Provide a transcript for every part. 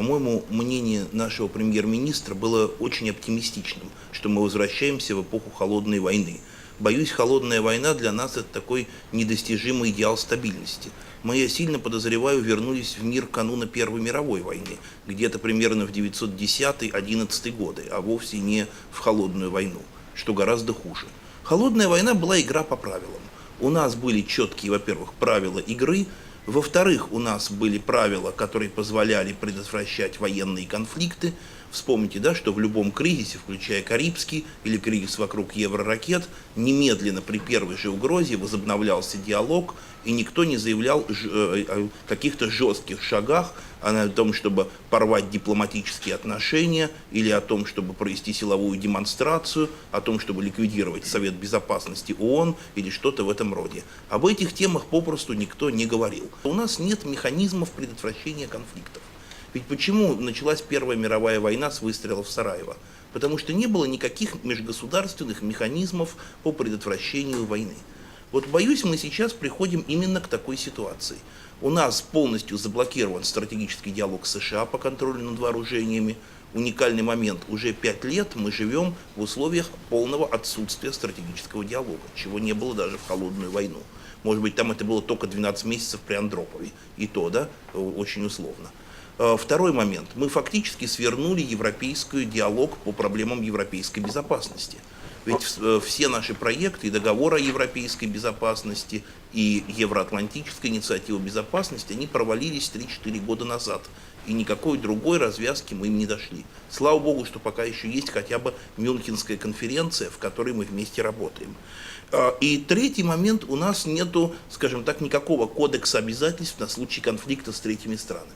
По-моему, мнение нашего премьер-министра было очень оптимистичным, что мы возвращаемся в эпоху холодной войны. Боюсь, холодная война для нас это такой недостижимый идеал стабильности. Мы, я сильно подозреваю, вернулись в мир кануна Первой мировой войны, где-то примерно в 910-11 годы, а вовсе не в холодную войну, что гораздо хуже. Холодная война была игра по правилам. У нас были четкие, во-первых, правила игры. Во-вторых, у нас были правила, которые позволяли предотвращать военные конфликты. Вспомните, да, что в любом кризисе, включая Карибский или кризис вокруг евроракет, немедленно при первой же угрозе возобновлялся диалог, и никто не заявлял о каких-то жестких шагах, о том, чтобы порвать дипломатические отношения, или о том, чтобы провести силовую демонстрацию, о том, чтобы ликвидировать Совет Безопасности ООН или что-то в этом роде. Об этих темах попросту никто не говорил. У нас нет механизмов предотвращения конфликтов. Ведь почему началась Первая мировая война с выстрелов в Сараево? Потому что не было никаких межгосударственных механизмов по предотвращению войны. Вот боюсь, мы сейчас приходим именно к такой ситуации. У нас полностью заблокирован стратегический диалог с США по контролю над вооружениями. Уникальный момент. Уже 5 лет мы живем в условиях полного отсутствия стратегического диалога, чего не было даже в холодную войну. Может быть, там это было только 12 месяцев при Андропове. И то, да, очень условно. Второй момент. Мы фактически свернули европейский диалог по проблемам европейской безопасности. Ведь все наши проекты, и договор о европейской безопасности, и Евроатлантическая инициатива безопасности, они провалились 3-4 года назад. И никакой другой развязки мы им не дошли. Слава богу, что пока еще есть хотя бы Мюнхенская конференция, в которой мы вместе работаем. И третий момент, у нас нету, скажем так, никакого кодекса обязательств на случай конфликта с третьими странами.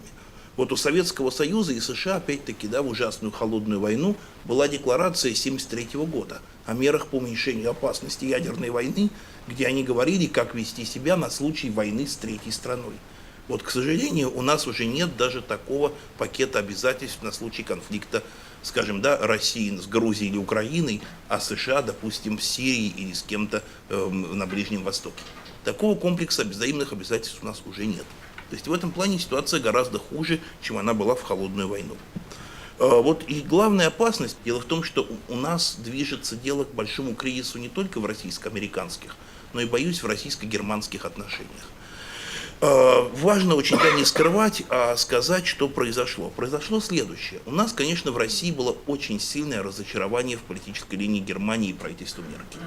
Вот у Советского Союза и США, опять-таки, да, в ужасную холодную войну была декларация 1973 года о мерах по уменьшению опасности ядерной войны, где они говорили, как вести себя на случай войны с третьей страной. Вот, к сожалению, у нас уже нет даже такого пакета обязательств на случай конфликта, скажем, да, России с Грузией или Украиной, а США, допустим, с Сирией или с кем-то на Ближнем Востоке. Такого комплекса взаимных обязательств у нас уже нет. То есть в этом плане ситуация гораздо хуже, чем она была в холодную войну. Вот и главная опасность, дело в том, что у нас движется дело к большому кризису не только в российско-американских, но и, боюсь, в российско-германских отношениях. Важно очень, да, не скрывать, а сказать, что произошло. Произошло следующее. У нас, конечно, в России было очень сильное разочарование в политической линии Германии и правительства Меркель.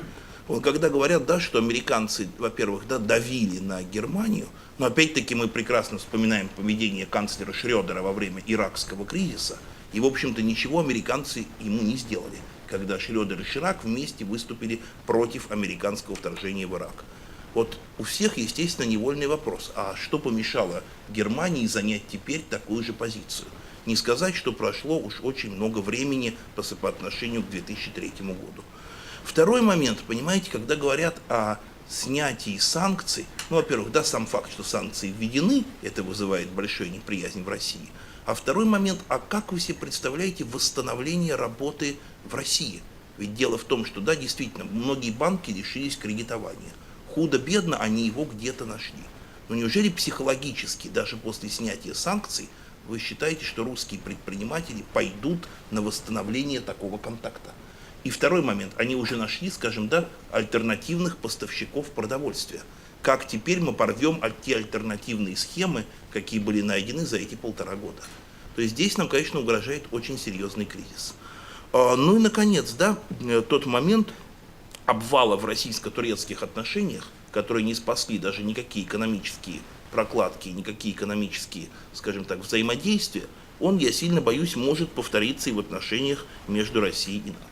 Вот когда говорят, да, что американцы, во-первых, да, давили на Германию, но опять-таки мы прекрасно вспоминаем поведение канцлера Шрёдера во время иракского кризиса, и, в общем-то, ничего американцы ему не сделали, когда Шрёдер и Ширак вместе выступили против американского вторжения в Ирак. Вот у всех, естественно, невольный вопрос, а что помешало Германии занять теперь такую же позицию? Не сказать, что прошло уж очень много времени по отношению к 2003 году. Второй момент, понимаете, когда говорят о снятии санкций, ну, во-первых, да, сам факт, что санкции введены, это вызывает большую неприязнь в России. А второй момент, а как вы себе представляете восстановление работы в России? Ведь дело в том, что, да, действительно, многие банки лишились кредитования. Худо-бедно они его где-то нашли. Но неужели психологически, даже после снятия санкций, вы считаете, что русские предприниматели пойдут на восстановление такого контакта? И второй момент, они уже нашли, скажем, да, альтернативных поставщиков продовольствия. Как теперь мы порвем те альтернативные схемы, какие были найдены за эти 1,5 года? То есть здесь нам, конечно, угрожает очень серьезный кризис. Ну и, наконец, да, тот момент обвала в российско-турецких отношениях, которые не спасли даже никакие экономические прокладки, никакие экономические, скажем так, взаимодействия, он, я сильно боюсь, может повториться и в отношениях между Россией и НАТО.